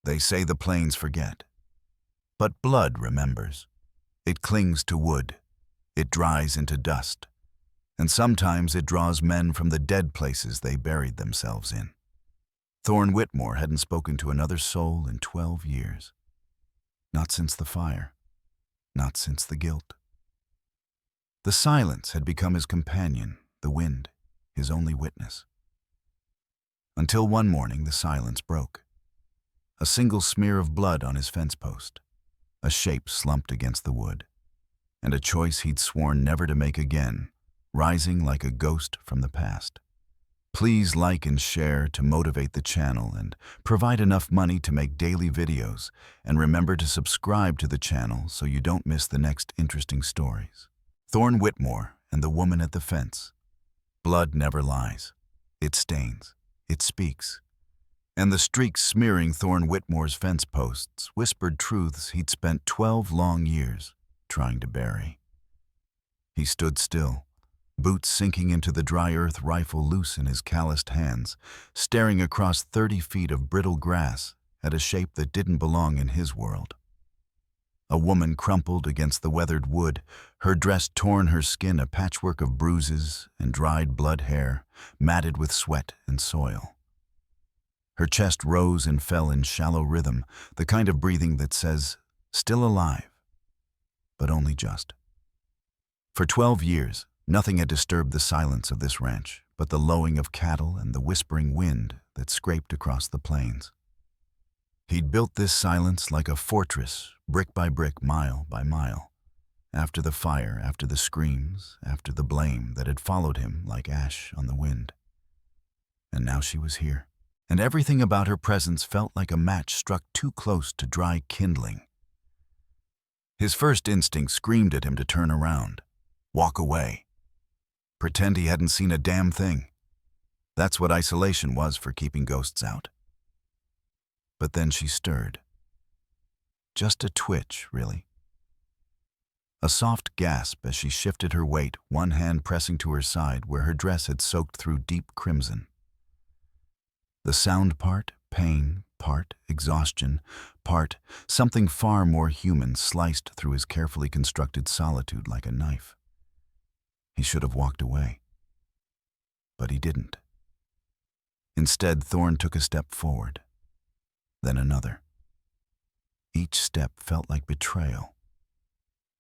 They say the plains forget, but blood remembers. It clings to wood, it dries into dust, and sometimes it draws men from the dead places they buried themselves in. Thorne Whitmore hadn't spoken to another soul in 12 years. Not since the fire, not since the guilt. The silence had become his companion, the wind, his only witness. Until one morning the silence broke. A single smear of blood on his fence post, a shape slumped against the wood, and a choice he'd sworn never to make again, rising like a ghost from the past. Please like and share to motivate the channel and provide enough money to make daily videos, and remember to subscribe to the channel so you don't miss the next interesting stories. Thorne Whitmore and the woman at the fence. Blood never lies. It stains. It speaks. And the streaks smearing Thorne Whitmore's fence posts whispered truths he'd spent 12 long years trying to bury. He stood still, boots sinking into the dry earth, rifle loose in his calloused hands, staring across 30 feet of brittle grass at a shape that didn't belong in his world. A woman crumpled against the weathered wood, her dress torn, her skin a patchwork of bruises and dried blood hair, matted with sweat and soil. Her chest rose and fell in shallow rhythm, the kind of breathing that says, still alive, but only just. For 12 years, nothing had disturbed the silence of this ranch but the lowing of cattle and the whispering wind that scraped across the plains. He'd built this silence like a fortress, brick by brick, mile by mile. After the fire, after the screams, after the blame that had followed him like ash on the wind. And now she was here, and everything about her presence felt like a match struck too close to dry kindling. His first instinct screamed at him to turn around, walk away, pretend he hadn't seen a damn thing. That's what isolation was for keeping ghosts out. But then she stirred. Just a twitch, really. A soft gasp as she shifted her weight, one hand pressing to her side where her dress had soaked through deep crimson. The sound part, pain, part, exhaustion, part, something far more human sliced through his carefully constructed solitude like a knife. He should have walked away. But he didn't. Instead, Thorne took a step forward, then another. Each step felt like betrayal.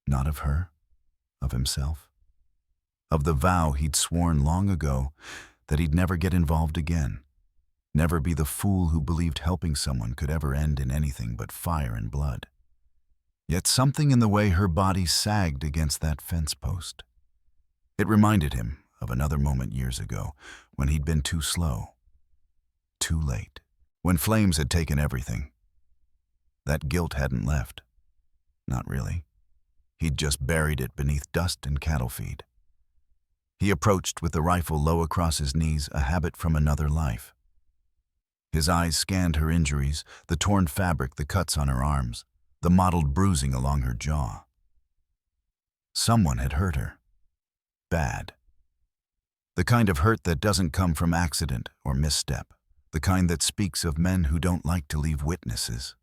Not of her, of himself. Of the vow he'd sworn long ago that he'd never get involved again. Never be the fool who believed helping someone could ever end in anything but fire and blood. Yet something in the way her body sagged against that fence post. It reminded him of another moment years ago when he'd been too slow, too late, when flames had taken everything. That guilt hadn't left. Not really. He'd just buried it beneath dust and cattle feed. He approached with the rifle low across his knees, a habit from another life. His eyes scanned her injuries, the torn fabric, the cuts on her arms, the mottled bruising along her jaw. Someone had hurt her. Bad. The kind of hurt that doesn't come from accident or misstep, the kind that speaks of men who don't like to leave witnesses.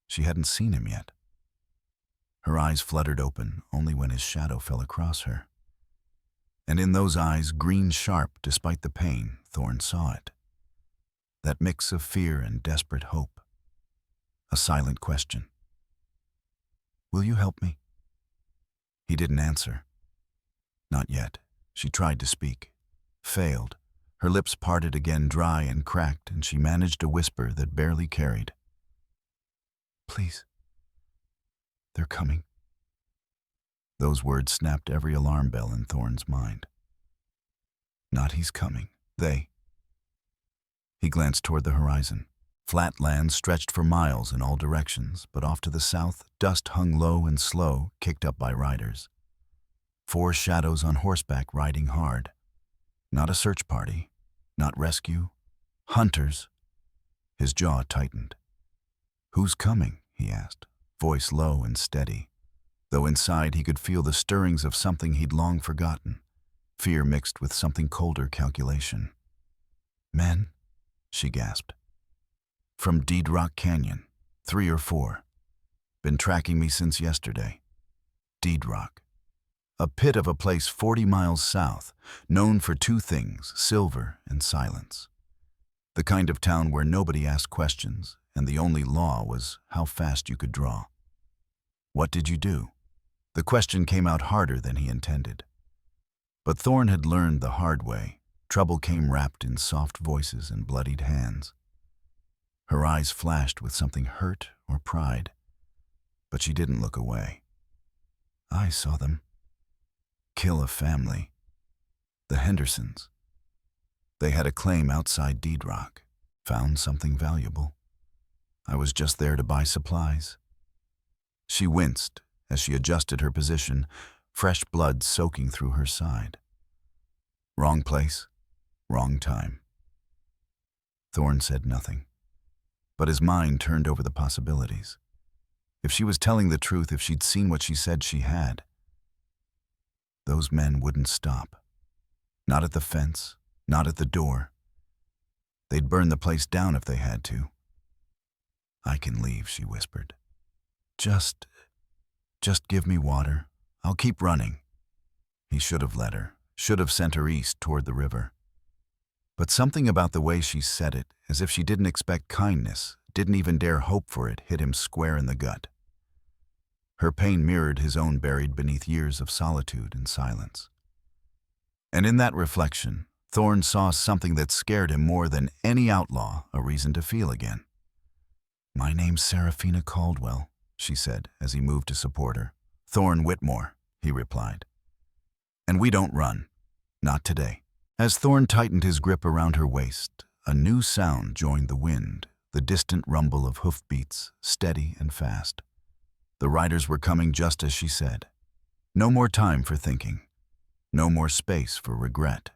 She hadn't seen him yet. Her eyes fluttered open only when his shadow fell across her. And in those eyes, green sharp despite the pain, Thorne saw it. That mix of fear and desperate hope. A silent question. "Will you help me?" He didn't answer. Not yet. She tried to speak. Failed. Her lips parted again, dry and cracked, and she managed a whisper that barely carried. "Please. They're coming." Those words snapped every alarm bell in Thorne's mind. Not he's coming. They. He glanced toward the horizon. Flat land stretched for miles in all directions, but off to the south, dust hung low and slow, kicked up by riders. 4 shadows on horseback riding hard. Not a search party, not rescue. Hunters. His jaw tightened. "Who's coming?" he asked, voice low and steady, though inside he could feel the stirrings of something he'd long forgotten, fear mixed with something colder, calculation. "Men?" she gasped. From Dead Rock Canyon, 3 or 4. Been tracking me since yesterday. Dead Rock. A pit of a place 40 miles south, known for 2 things, silver and silence. The kind of town where nobody asked questions, and the only law was how fast you could draw. What did you do? The question came out harder than he intended. But Thorn had learned the hard way. Trouble came wrapped in soft voices and bloodied hands. Her eyes flashed with something hurt or pride, but she didn't look away. I saw them. Kill a family. The Hendersons. They had a claim outside Dead Rock. Found something valuable. I was just there to buy supplies. She winced as she adjusted her position, fresh blood soaking through her side. Wrong place, wrong time. Thorn said nothing, but his mind turned over the possibilities. If she was telling the truth, if she'd seen what she said she had, those men wouldn't stop. Not at the fence, not at the door. They'd burn the place down if they had to. I can leave, she whispered. Just give me water. I'll keep running. He should have let her, should have sent her east toward the river. But something about the way she said it, as if she didn't expect kindness, didn't even dare hope for it, hit him square in the gut. Her pain mirrored his own buried beneath years of solitude and silence. And in that reflection, Thorn saw something that scared him more than any outlaw a reason to feel again. My name's Seraphina Caldwell, she said as he moved to support her. Thorn Whitmore, he replied. And we don't run. Not today. As Thorn tightened his grip around her waist, a new sound joined the wind, the distant rumble of hoofbeats, steady and fast. The riders were coming just as she said. No more time for thinking. No more space for regret.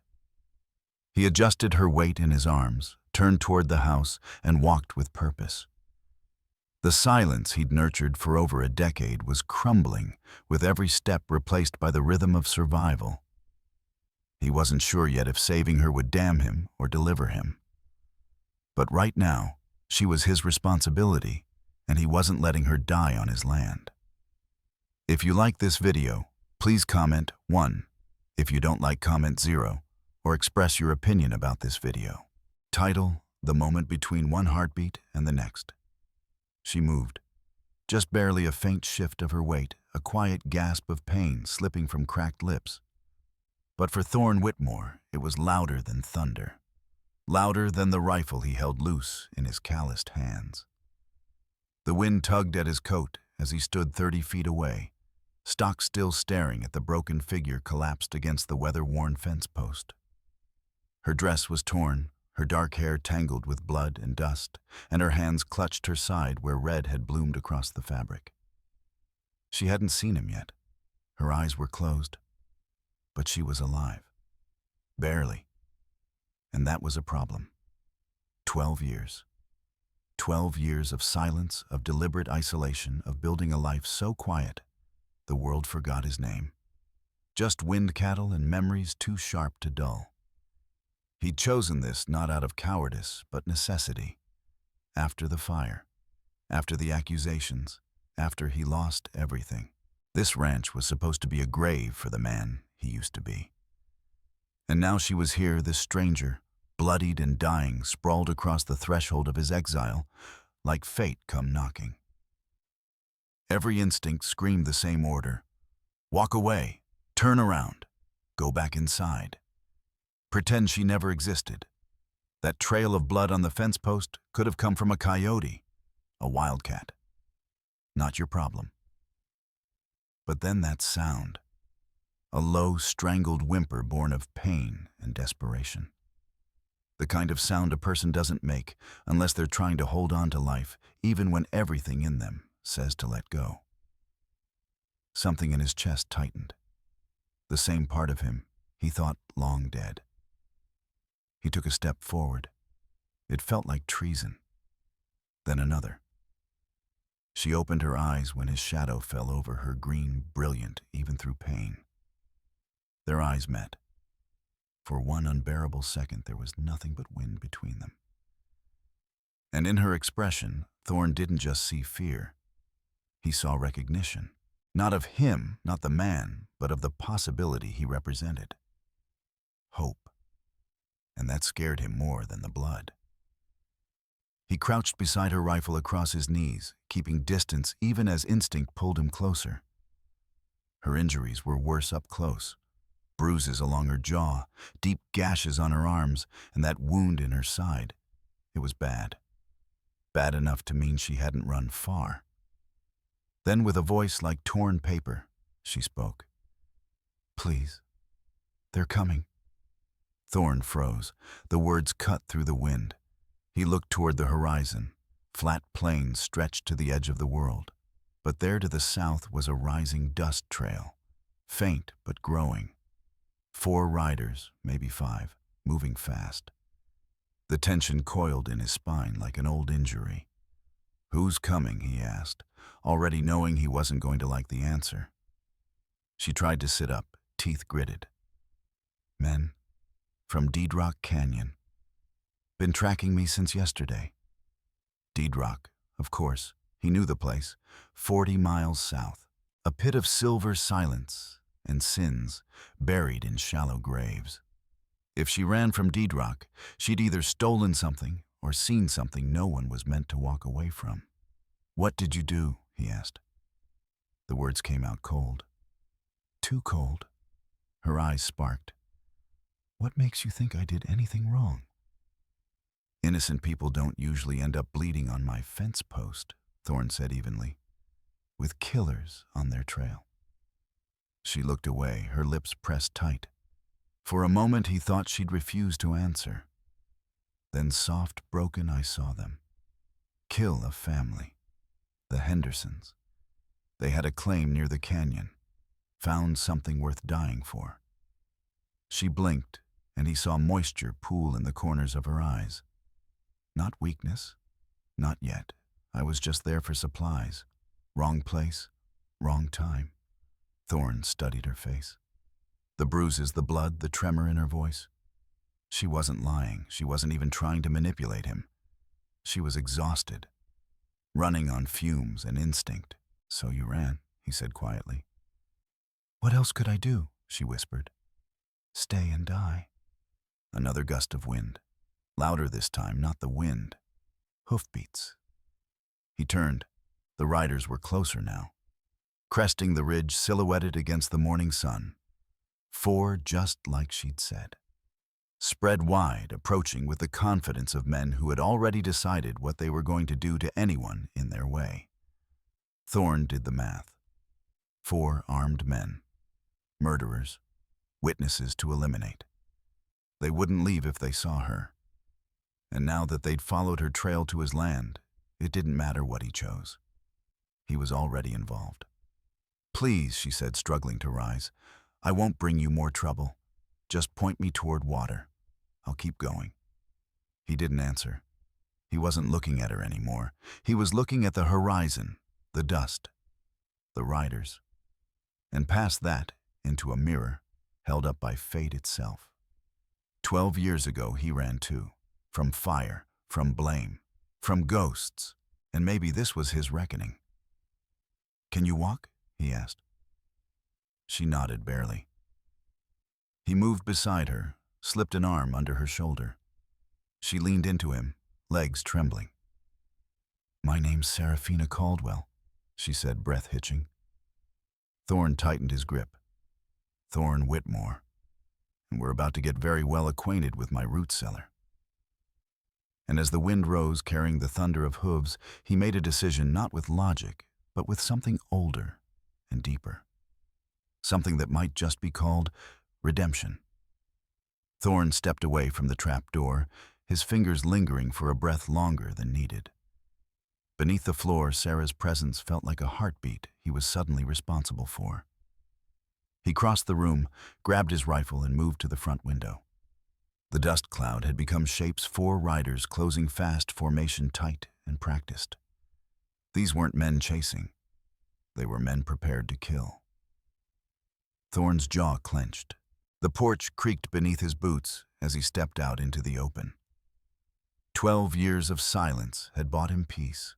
He adjusted her weight in his arms, turned toward the house, and walked with purpose. The silence he'd nurtured for over a decade was crumbling, with every step replaced by the rhythm of survival. He wasn't sure yet if saving her would damn him or deliver him. But right now, she was his responsibility, and he wasn't letting her die on his land. If you like this video, please comment 1. If you don't like, comment 0, or express your opinion about this video. Title: The moment between one heartbeat and the next. She moved. Just barely a faint shift of her weight, a quiet gasp of pain slipping from cracked lips. But for Thorn Whitmore, it was louder than thunder. Louder than the rifle he held loose in his calloused hands. The wind tugged at his coat as he stood 30 feet away, stock-still staring at the broken figure collapsed against the weather-worn fence post. Her dress was torn, her dark hair tangled with blood and dust, and her hands clutched her side where red had bloomed across the fabric. She hadn't seen him yet. Her eyes were closed. But she was alive. Barely. And that was a problem. 12 years. 12 years of silence, of deliberate isolation, of building a life so quiet, the world forgot his name. Just wind cattle and memories too sharp to dull. He'd chosen this not out of cowardice, but necessity. After the fire, after the accusations, after he lost everything. This ranch was supposed to be a grave for the man he used to be. And now she was here, this stranger, bloodied and dying, sprawled across the threshold of his exile, like fate come knocking. Every instinct screamed the same order. Walk away, turn around, go back inside. Pretend she never existed. That trail of blood on the fence post could have come from a coyote, a wildcat. Not your problem. But then that sound. A low, strangled whimper born of pain and desperation. The kind of sound a person doesn't make unless they're trying to hold on to life, even when everything in them says to let go. Something in his chest tightened. The same part of him he thought long dead. He took a step forward. It felt like treason. Then another. She opened her eyes when his shadow fell over her, green, brilliant, even through pain. Their eyes met. For one unbearable second, there was nothing but wind between them. And in her expression, Thorn didn't just see fear. He saw recognition. Not of him, not the man, but of the possibility he represented. Hope. And that scared him more than the blood. He crouched beside her rifle across his knees, keeping distance even as instinct pulled him closer. Her injuries were worse up close. Bruises along her jaw, deep gashes on her arms, and that wound in her side. It was bad. Bad enough to mean she hadn't run far. Then with a voice like torn paper, she spoke. "Please, they're coming." Thorn froze, the words cut through the wind. He looked toward the horizon, flat plains stretched to the edge of the world. But there to the south was a rising dust trail, faint but growing. 4 riders, maybe 5, moving fast. The tension coiled in his spine like an old injury. "Who's coming?" he asked, already knowing he wasn't going to like the answer. She tried to sit up, teeth gritted. "Men, from Deedrock Canyon. Been tracking me since yesterday." Deedrock, of course. He knew the place, 40 miles south. A pit of silver silence and sins buried in shallow graves. If she ran from Deedrock, she'd either stolen something or seen something no one was meant to walk away from. "What did you do?" he asked. The words came out cold. Too cold. Her eyes sparked. "What makes you think I did anything wrong?" "Innocent people don't usually end up bleeding on my fence post," Thorn said evenly, "with killers on their trail." She looked away, her lips pressed tight. For a moment he thought she'd refuse to answer. Then soft, broken, I saw them. Kill a family. The Hendersons. They had a claim near the canyon. Found something worth dying for. She blinked, and he saw moisture pool in the corners of her eyes. Not weakness. Not yet. I was just there for supplies. Wrong place, wrong time. Thorn studied her face. The bruises, the blood, the tremor in her voice. She wasn't lying. She wasn't even trying to manipulate him. She was exhausted. Running on fumes and instinct. "So you ran," he said quietly. "What else could I do?" she whispered. "Stay and die." Another gust of wind. Louder this time, not the wind. Hoofbeats. He turned. The riders were closer now. Cresting the ridge silhouetted against the morning sun. 4 just like she'd said. Spread wide, approaching with the confidence of men who had already decided what they were going to do to anyone in their way. Thorn did the math. 4 armed men. Murderers. Witnesses to eliminate. They wouldn't leave if they saw her. And now that they'd followed her trail to his land, it didn't matter what he chose. He was already involved. "Please," she said, struggling to rise, "I won't bring you more trouble. Just point me toward water. I'll keep going." He didn't answer. He wasn't looking at her anymore. He was looking at the horizon, the dust, the riders. And past that, into a mirror, held up by fate itself. 12 years ago he ran too. From fire, from blame, from ghosts, and maybe this was his reckoning. "Can you walk?" he asked. She nodded barely. He moved beside her, slipped an arm under her shoulder. She leaned into him, legs trembling. "My name's Serafina Caldwell," she said, breath hitching. Thorn tightened his grip. "Thorn Whitmore, and we're about to get very well acquainted with my root cellar." And as the wind rose, carrying the thunder of hooves, he made a decision not with logic, but with something older and deeper. Something that might just be called redemption. Thorn stepped away from the trap door, his fingers lingering for a breath longer than needed. Beneath the floor, Sarah's presence felt like a heartbeat he was suddenly responsible for. He crossed the room, grabbed his rifle, and moved to the front window. The dust cloud had become Shape's 4 riders, closing fast, formation tight and practiced. These weren't men chasing. They were men prepared to kill. Thorn's jaw clenched. The porch creaked beneath his boots as he stepped out into the open. 12 years of silence had bought him peace.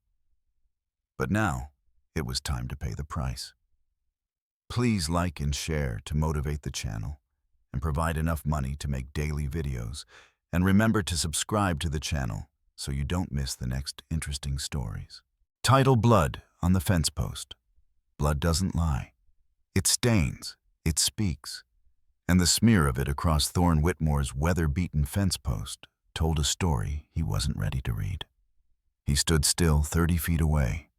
But now, it was time to pay the price. Please like and share to motivate the channel and provide enough money to make daily videos. And remember to subscribe to the channel so you don't miss the next interesting stories. Title: Blood on the fence post. Blood doesn't lie. It stains, it speaks. And the smear of it across Thorne Whitmore's weather-beaten fence post told a story he wasn't ready to read. He stood still 30 feet away,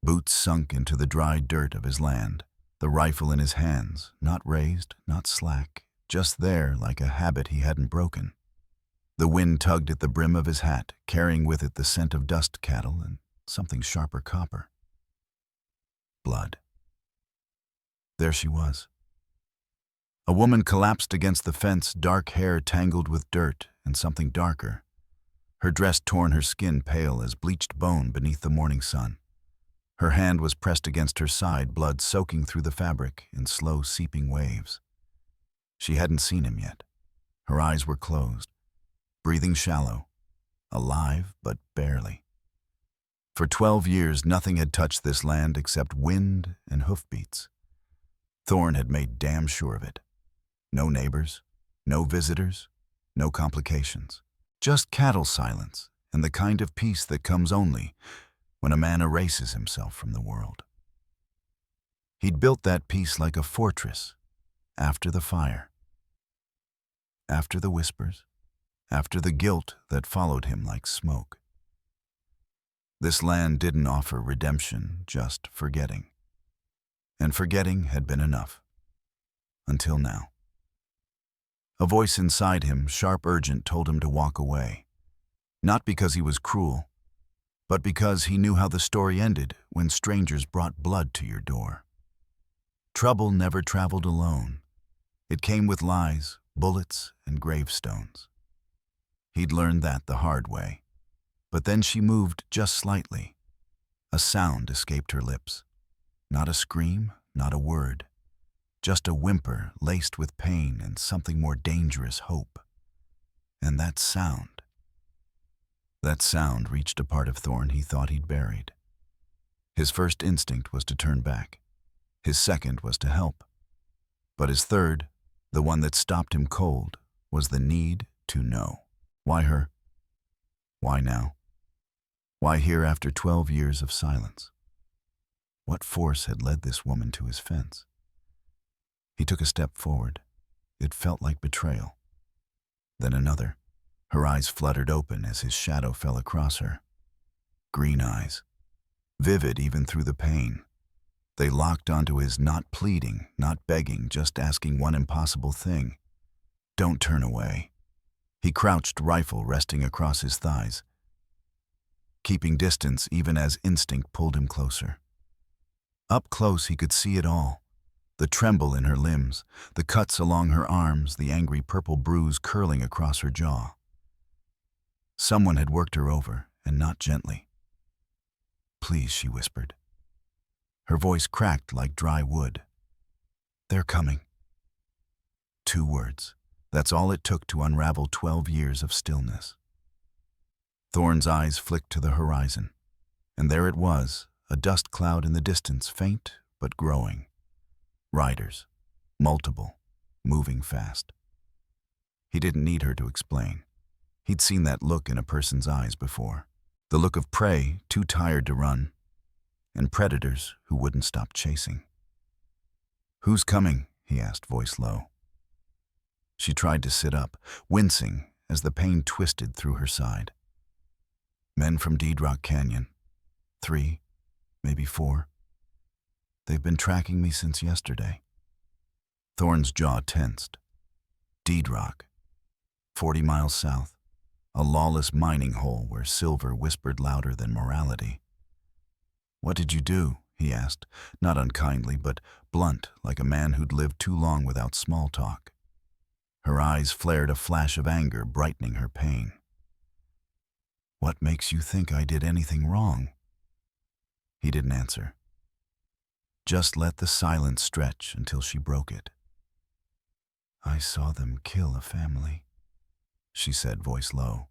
boots sunk into the dry dirt of his land, the rifle in his hands, not raised, not slack, just there like a habit he hadn't broken. The wind tugged at the brim of his hat, carrying with it the scent of dust cattle and something sharper copper. Blood. There she was. A woman collapsed against the fence, dark hair tangled with dirt and something darker. Her dress torn, her skin pale as bleached bone beneath the morning sun. Her hand was pressed against her side, blood soaking through the fabric in slow seeping waves. She hadn't seen him yet. Her eyes were closed, breathing shallow, alive but barely. For 12 years, nothing had touched this land except wind and hoofbeats. Thorne had made damn sure of it. No neighbors, no visitors, no complications. Just cattle silence and the kind of peace that comes only when a man erases himself from the world. He'd built that peace like a fortress, after the fire, after the whispers, after the guilt that followed him like smoke. This land didn't offer redemption, just forgetting. And forgetting had been enough. Until now. A voice inside him, sharp, urgent, told him to walk away. Not because he was cruel, but because he knew how the story ended when strangers brought blood to your door. Trouble never traveled alone. It came with lies, bullets, and gravestones. He'd learned that the hard way. But then she moved just slightly. A sound escaped her lips. Not a scream, not a word. Just a whimper laced with pain and something more dangerous, hope. And that sound reached a part of Thorne he thought he'd buried. His first instinct was to turn back. His second was to help. But his third, the one that stopped him cold, was the need to know. Why her? Why now? Why here after 12 years of silence? What force had led this woman to his fence? He took a step forward. It felt like betrayal. Then another. Her eyes fluttered open as his shadow fell across her. Green eyes, vivid even through the pain. They locked onto his, not pleading, not begging, just asking one impossible thing. Don't turn away. He crouched, rifle resting across his thighs, keeping distance even as instinct pulled him closer. Up close he could see it all. The tremble in her limbs, the cuts along her arms, the angry purple bruise curling across her jaw. Someone had worked her over, and not gently. Please, she whispered. Her voice cracked like dry wood. They're coming. 2 words. That's all it took to unravel 12 years of stillness. Thorne's eyes flicked to the horizon, and there it was, a dust cloud in the distance, faint but growing. Riders, multiple, moving fast. He didn't need her to explain. He'd seen that look in a person's eyes before. The look of prey, too tired to run, and predators who wouldn't stop chasing. Who's coming? He asked, voice low. She tried to sit up, wincing as the pain twisted through her side. Men from Dead Rock Canyon. 3, maybe 4. They've been tracking me since yesterday. Thorne's jaw tensed. Dead Rock, 40 miles south. A lawless mining hole where silver whispered louder than morality. What did you do? He asked, not unkindly, but blunt, like a man who'd lived too long without small talk. Her eyes flared a flash of anger, brightening her pain. What makes you think I did anything wrong? He didn't answer. Just let the silence stretch until she broke it. I saw them kill a family, she said, voice low.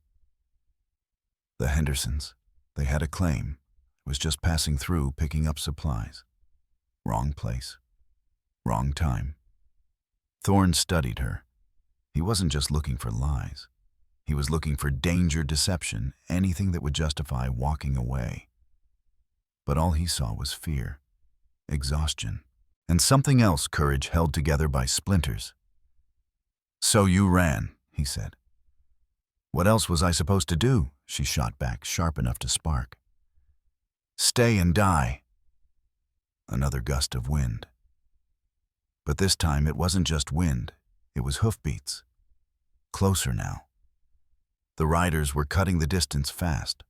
The Hendersons. They had a claim. It was just passing through, picking up supplies. Wrong place. Wrong time. Thorne studied her. He wasn't just looking for lies. He was looking for danger, deception, anything that would justify walking away. But all he saw was fear, exhaustion, and something else courage held together by splinters. "So you ran," he said. "What else was I supposed to do?" she shot back, sharp enough to spark. "Stay and die." Another gust of wind. But this time it wasn't just wind, it was hoofbeats. Closer now. The riders were cutting the distance fast.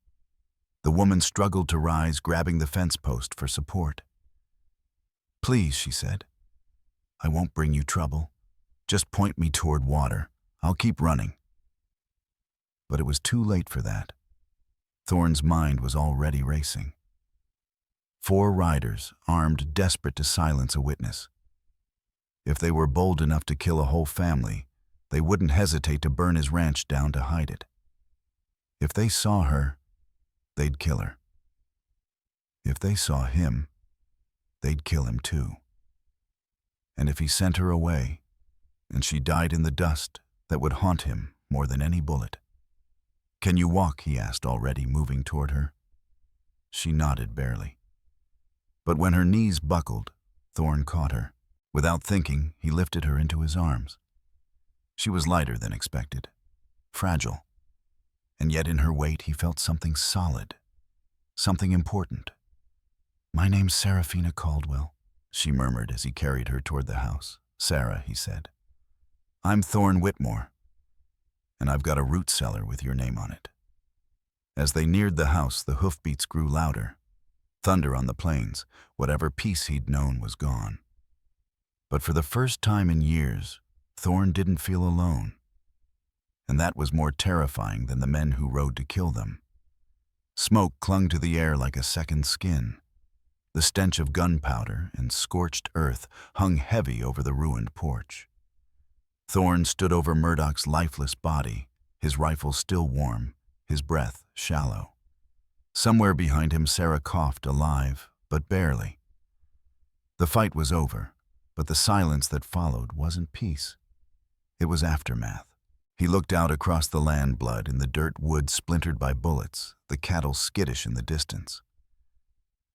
The woman struggled to rise, grabbing the fence post for support. "Please," she said. "I won't bring you trouble. Just point me toward water. I'll keep running." But it was too late for that. Thorne's mind was already racing. 4 riders, armed, desperate to silence a witness. If they were bold enough to kill a whole family, they wouldn't hesitate to burn his ranch down to hide it. If they saw her, they'd kill her. If they saw him, they'd kill him too. And if he sent her away, and she died in the dust, that would haunt him more than any bullet. "Can you walk?" he asked, already moving toward her. She nodded barely. But when her knees buckled, Thorne caught her. Without thinking, he lifted her into his arms. She was lighter than expected, fragile. And yet in her weight he felt something solid, something important. "My name's Serafina Caldwell," she murmured as he carried her toward the house. "Sarah," he said. "I'm Thorne Whitmore, and I've got a root cellar with your name on it." As they neared the house, the hoofbeats grew louder. Thunder on the plains, whatever peace he'd known was gone. But for the first time in years, Thorne didn't feel alone. And that was more terrifying than the men who rode to kill them. Smoke clung to the air like a second skin. The stench of gunpowder and scorched earth hung heavy over the ruined porch. Thorne stood over Murdoch's lifeless body, his rifle still warm, his breath shallow. Somewhere behind him, Sarah coughed, alive, but barely. The fight was over, but the silence that followed wasn't peace. It was aftermath. He looked out across the land, blood in the dirt, wood splintered by bullets, the cattle skittish in the distance.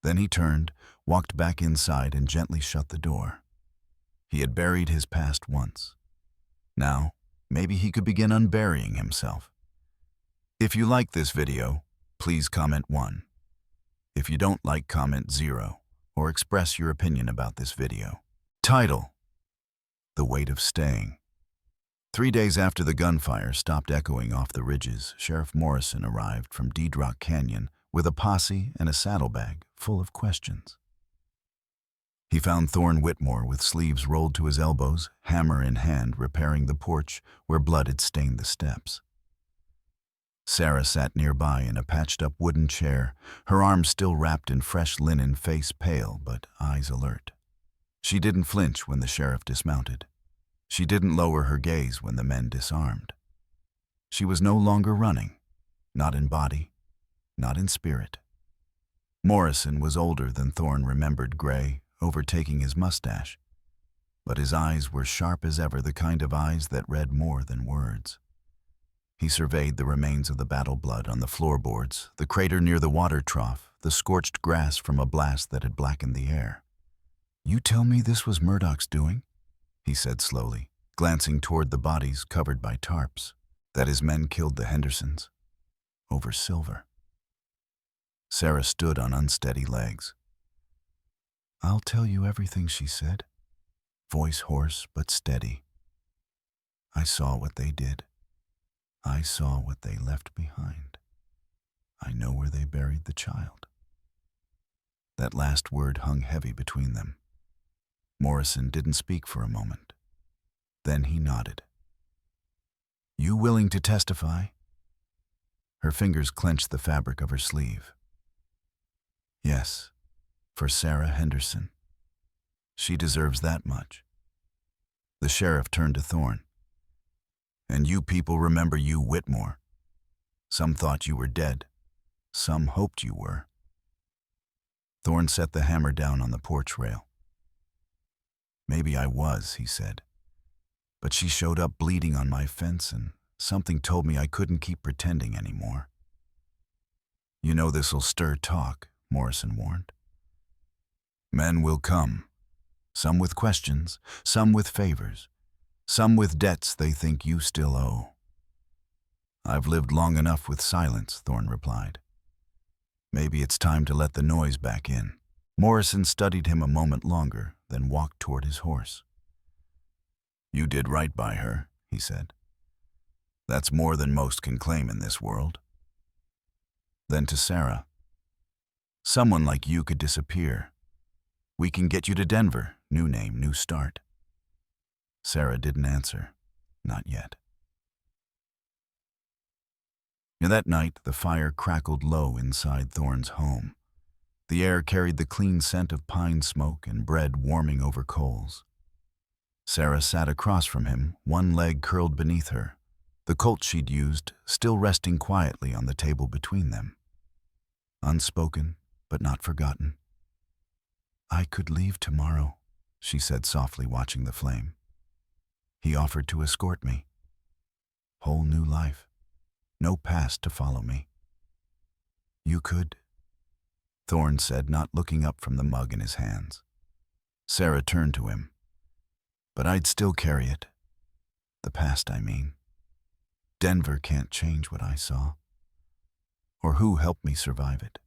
Then he turned, walked back inside, and gently shut the door. He had buried his past once. Now, maybe he could begin unburying himself. If you like this video, please comment 1. If you don't like, comment 0, or express your opinion about this video. Title: The Weight of Staying. 3 days after the gunfire stopped echoing off the ridges, Sheriff Morrison arrived from Dead Rock Canyon with a posse and a saddlebag full of questions. He found Thorne Whitmore with sleeves rolled to his elbows, hammer in hand, repairing the porch where blood had stained the steps. Sarah sat nearby in a patched-up wooden chair, her arms still wrapped in fresh linen, face pale but eyes alert. She didn't flinch when the sheriff dismounted. She didn't lower her gaze when the men disarmed. She was no longer running, not in body, not in spirit. Morrison was older than Thorne remembered, gray, overtaking his mustache. But his eyes were sharp as ever, the kind of eyes that read more than words. He surveyed the remains of the battle blood on the floorboards, the crater near the water trough, the scorched grass from a blast that had blackened the air. "You tell me this was Murdoch's doing?" he said slowly, glancing toward the bodies covered by tarps. "That his men killed the Hendersons over silver." Sarah stood on unsteady legs. "I'll tell you everything," she said, voice hoarse but steady. "I saw what they did. I saw what they left behind. I know where they buried the child." That last word hung heavy between them. Morrison didn't speak for a moment. Then he nodded. "You willing to testify?" Her fingers clenched the fabric of her sleeve. "Yes, for Sarah Henderson. She deserves that much." The sheriff turned to Thorne. "And you people remember you, Whitmore. Some thought you were dead." Some hoped you were. Thorne set the hammer down on the porch rail. Maybe I was, he said. But she showed up bleeding on my fence, and something told me I couldn't keep pretending anymore. You know this'll stir talk, Morrison warned. Men will come, some with questions, some with favors, some with debts they think you still owe. I've lived long enough with silence, Thorne replied. Maybe it's time to let the noise back in. Morrison studied him a moment longer, then walked toward his horse. You did right by her, he said. That's more than most can claim in this world. Then to Sarah. Someone like you could disappear. We can get you to Denver. New name, new start. Sarah didn't answer. Not yet. That night, the fire crackled low inside Thorne's home. The air carried the clean scent of pine smoke and bread warming over coals. Sarah sat across from him, one leg curled beneath her, the Colt she'd used still resting quietly on the table between them. Unspoken, but not forgotten. I could leave tomorrow, she said softly, watching the flame. He offered to escort me. Whole new life. No past to follow me. You could, Thorne said, not looking up from the mug in his hands. Sarah turned to him. But I'd still carry it. The past, I mean. Denver can't change what I saw. Or who helped me survive it.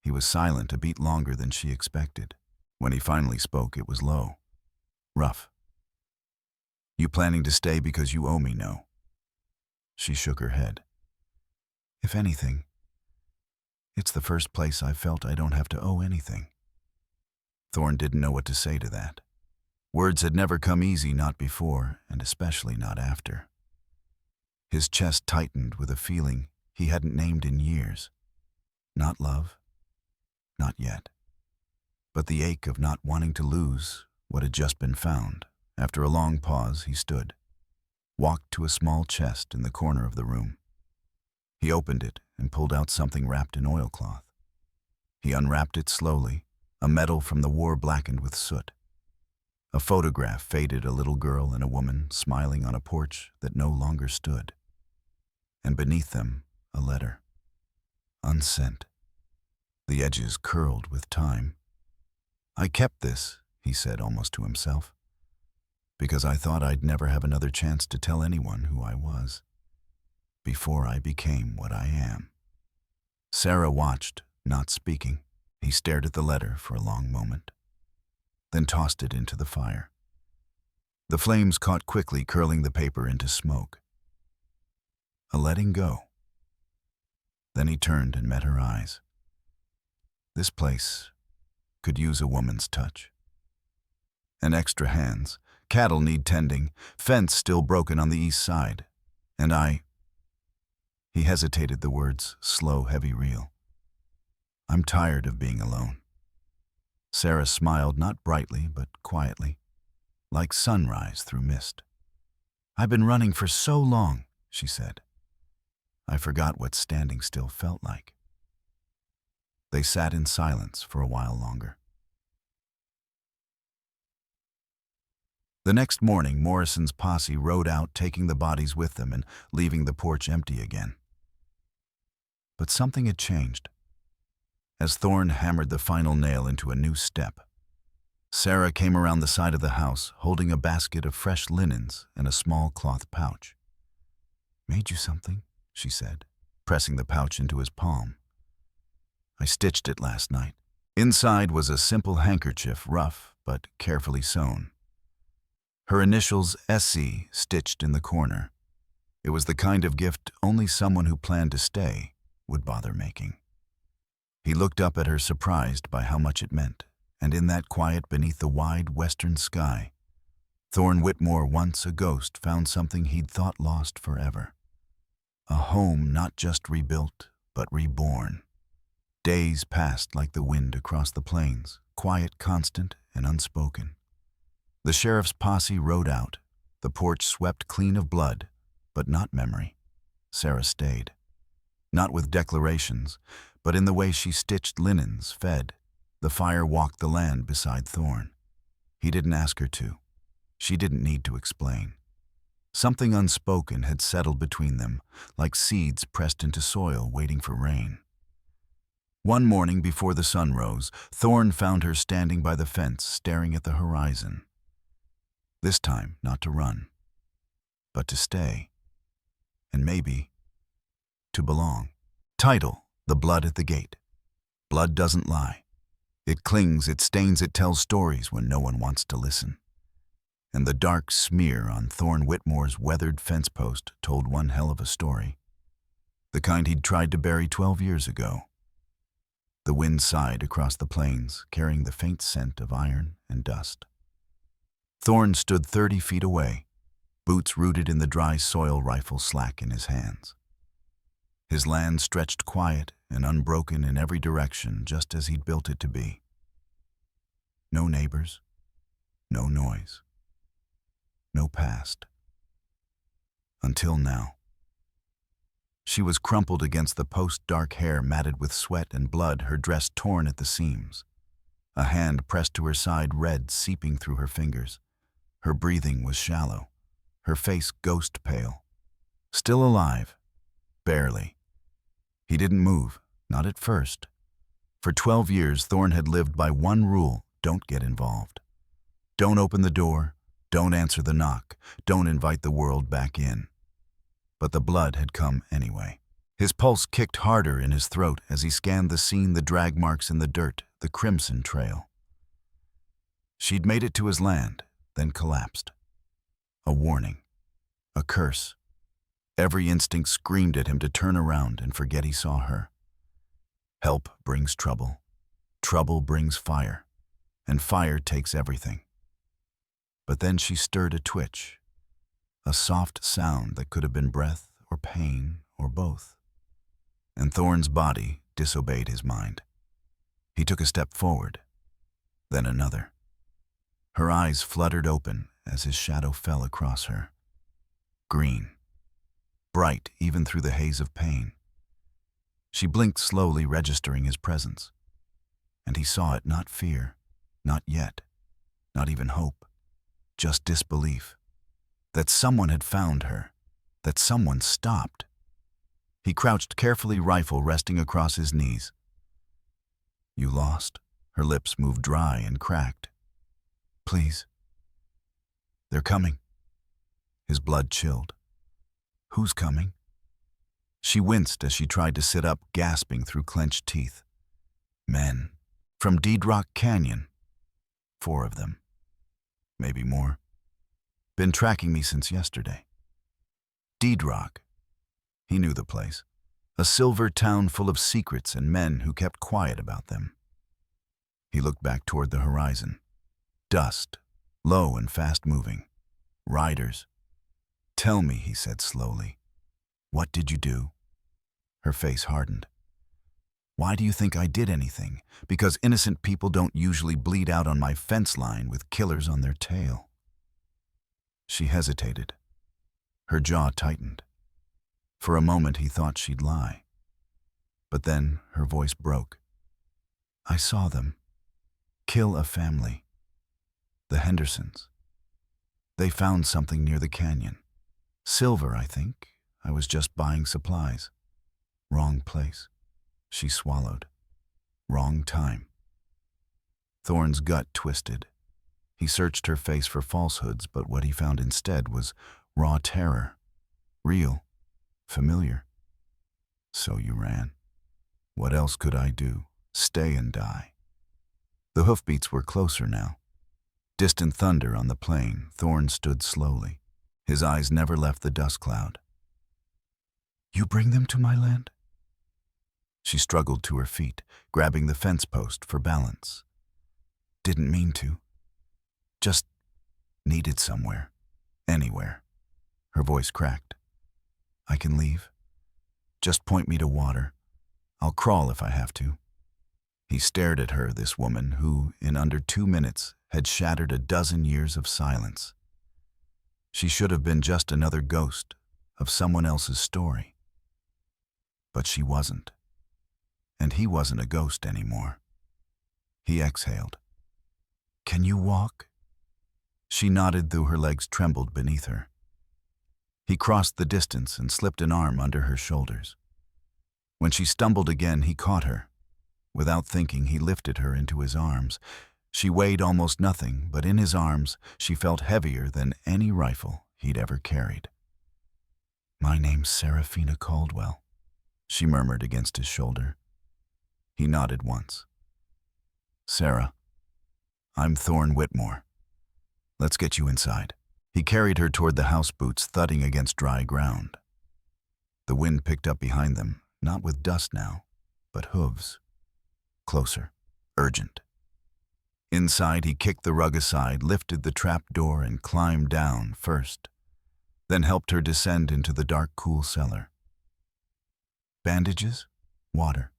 He was silent a beat longer than she expected. When he finally spoke, it was low. Rough. You planning to stay because you owe me, no? She shook her head. If anything, it's the first place I've felt I don't have to owe anything. Thorne didn't know what to say to that. Words had never come easy, not before, and especially not after. His chest tightened with a feeling he hadn't named in years. Not love. Not yet. But the ache of not wanting to lose what had just been found. After a long pause, he stood, walked to a small chest in the corner of the room. He opened it and pulled out something wrapped in oilcloth. He unwrapped it slowly, a medal from the war blackened with soot. A photograph faded, a little girl and a woman smiling on a porch that no longer stood. And beneath them, a letter. Unsent. The edges curled with time. I kept this, he said almost to himself, because I thought I'd never have another chance to tell anyone who I was, before I became what I am. Sarah watched, not speaking. He stared at the letter for a long moment, then tossed it into the fire. The flames caught quickly, curling the paper into smoke. A letting go. Then he turned and met her eyes. This place could use a woman's touch. And extra hands. Cattle need tending, fence still broken on the east side. And He hesitated, the words slow, heavy, real. I'm tired of being alone. Sarah smiled, not brightly, but quietly, like sunrise through mist. I've been running for so long, she said. I forgot what standing still felt like. They sat in silence for a while longer. The next morning, Morrison's posse rode out, taking the bodies with them and leaving the porch empty again. But something had changed. As Thorne hammered the final nail into a new step, Sarah came around the side of the house, holding a basket of fresh linens and a small cloth pouch. Made you something, she said, pressing the pouch into his palm. I stitched it last night. Inside was a simple handkerchief, rough but carefully sewn. Her initials, S.C., stitched in the corner. It was the kind of gift only someone who planned to stay would bother making. He looked up at her, surprised by how much it meant, and in that quiet beneath the wide western sky, Thorne Whitmore, once a ghost, found something he'd thought lost forever. A home not just rebuilt, but reborn. Days passed like the wind across the plains, quiet, constant, and unspoken. The sheriff's posse rode out, the porch swept clean of blood, but not memory. Sarah stayed. Not with declarations, but in the way she stitched linens, fed. The fire walked the land beside Thorn. He didn't ask her to. She didn't need to explain. Something unspoken had settled between them, like seeds pressed into soil waiting for rain. One morning before the sun rose, Thorn found her standing by the fence, staring at the horizon. This time, not to run, but to stay. And maybe to belong. Title: The Blood at the Gate. Blood doesn't lie. It clings, it stains, it tells stories when no one wants to listen. And the dark smear on Thorn Whitmore's weathered fence post told one hell of a story. The kind he'd tried to bury 12 years ago. The wind sighed across the plains, carrying the faint scent of iron and dust. Thorn stood 30 feet away, boots rooted in the dry soil, rifle slack in his hands. His land stretched quiet and unbroken in every direction, just as he'd built it to be. No neighbors, no noise, no past. Until now. She was crumpled against the post, dark hair matted with sweat and blood, her dress torn at the seams. A hand pressed to her side, red seeping through her fingers. Her breathing was shallow, her face ghost pale. Still alive, barely. He didn't move, not at first. For 12 years, Thorn had lived by one rule: don't get involved. Don't open the door, don't answer the knock, don't invite the world back in. But the blood had come anyway. His pulse kicked harder in his throat as he scanned the scene, the drag marks in the dirt, the crimson trail. She'd made it to his land, then collapsed. A warning, a curse. Every instinct screamed at him to turn around and forget he saw her. Help brings trouble. Trouble brings fire. And fire takes everything. But then she stirred a twitch. A soft sound that could have been breath or pain or both. And Thorn's body disobeyed his mind. He took a step forward, then another. Her eyes fluttered open as his shadow fell across her. Green. Bright even through the haze of pain. She blinked slowly, registering his presence. And he saw it, not fear, not yet, not even hope, just disbelief. That someone had found her, that someone stopped. He crouched carefully, rifle resting across his knees. You lost? Her lips moved dry and cracked. Please. They're coming. His blood chilled. Who's coming? She winced as she tried to sit up, gasping through clenched teeth. Men. From Dead Rock Canyon. 4 of them. Maybe more. Been tracking me since yesterday. Dead Rock. He knew the place. A silver town full of secrets and men who kept quiet about them. He looked back toward the horizon. Dust, low and fast-moving. Riders. Tell me, he said slowly. What did you do? Her face hardened. Why do you think I did anything? Because innocent people don't usually bleed out on my fence line with killers on their tail. She hesitated. Her jaw tightened. For a moment he thought she'd lie. But then her voice broke. I saw them. Kill a family. The Hendersons. They found something near the canyon. Silver, I think. I was just buying supplies. Wrong place. She swallowed. Wrong time. Thorn's gut twisted. He searched her face for falsehoods, but what he found instead was raw terror. Real. Familiar. So you ran. What else could I do? Stay and die. The hoofbeats were closer now. Distant thunder on the plain. Thorn stood slowly. His eyes never left the dust cloud. You bring them to my land? She struggled to her feet, grabbing the fence post for balance. Didn't mean to. Just needed somewhere. Anywhere. Her voice cracked. I can leave. Just point me to water. I'll crawl if I have to. He stared at her, this woman who, in under 2 minutes, had shattered a dozen years of silence. She should have been just another ghost of someone else's story. But she wasn't. And he wasn't a ghost anymore. He exhaled. "Can you walk?" She nodded, though her legs trembled beneath her. He crossed the distance and slipped an arm under her shoulders. When she stumbled again, he caught her. Without thinking, he lifted her into his arms. She weighed almost nothing, but in his arms, she felt heavier than any rifle he'd ever carried. "My name's Serafina Caldwell," she murmured against his shoulder. He nodded once. "Sarah, I'm Thorne Whitmore. Let's get you inside." He carried her toward the house, boots thudding against dry ground. The wind picked up behind them, not with dust now, but hooves. Closer, urgent. Inside, he kicked the rug aside, lifted the trap door, and climbed down first, then helped her descend into the dark, cool cellar. "Bandages? Water.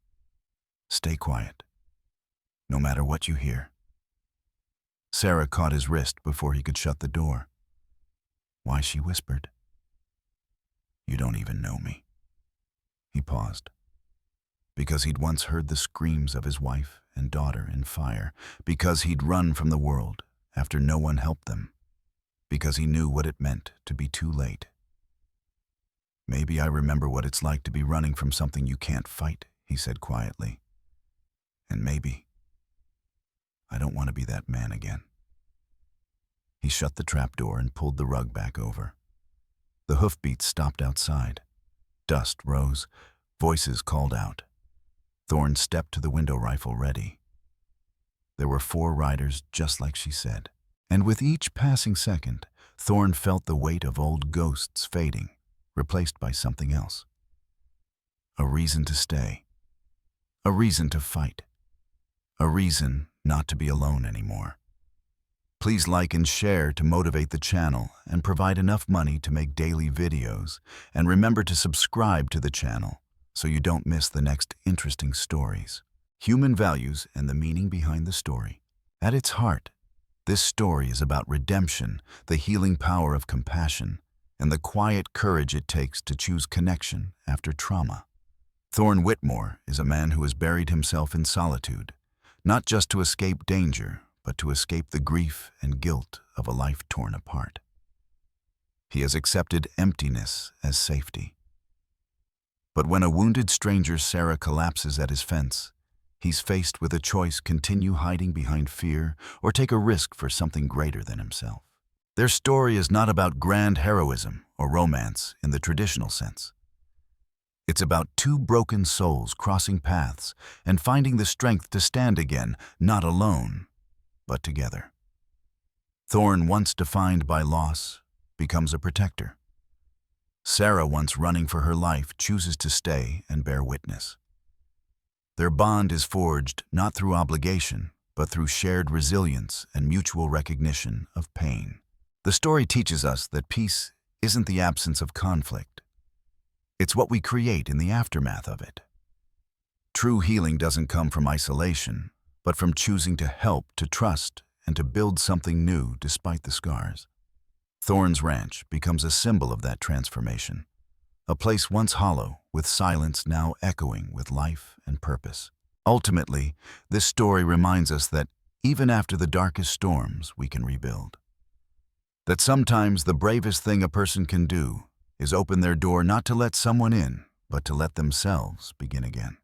Stay quiet. No matter what you hear." Sarah caught his wrist before he could shut the door. "Why?" she whispered. "You don't even know me." He paused. Because he'd once heard the screams of his wife and daughter in fire. Because he'd run from the world after no one helped them. Because he knew what it meant to be too late. "Maybe I remember what it's like to be running from something you can't fight," he said quietly. "And maybe I don't want to be that man again." He shut the trapdoor and pulled the rug back over. The hoofbeats stopped outside. Dust rose. Voices called out. Thorne stepped to the window, rifle ready. There were 4 riders, just like she said. And with each passing second, Thorne felt the weight of old ghosts fading, replaced by something else. A reason to stay. A reason to fight. A reason not to be alone anymore. Please like and share to motivate the channel and provide enough money to make daily videos. And remember to subscribe to the channel so you don't miss the next interesting stories. Human values and the meaning behind the story. At its heart, this story is about redemption, the healing power of compassion, and the quiet courage it takes to choose connection after trauma. Thorne Whitmore is a man who has buried himself in solitude, not just to escape danger, but to escape the grief and guilt of a life torn apart. He has accepted emptiness as safety. But when a wounded stranger, Sarah, collapses at his fence, he's faced with a choice: continue hiding behind fear or take a risk for something greater than himself. Their story is not about grand heroism or romance in the traditional sense. It's about 2 broken souls crossing paths and finding the strength to stand again, not alone, but together. Thorne, once defined by loss, becomes a protector. Sarah, once running for her life, chooses to stay and bear witness. Their bond is forged not through obligation, but through shared resilience and mutual recognition of pain. The story teaches us that peace isn't the absence of conflict. It's what we create in the aftermath of it. True healing doesn't come from isolation, but from choosing to help, to trust, and to build something new despite the scars. Thorne's Ranch becomes a symbol of that transformation, a place once hollow, with silence now echoing with life and purpose. Ultimately, this story reminds us that even after the darkest storms, we can rebuild. That sometimes the bravest thing a person can do is open their door not to let someone in, but to let themselves begin again.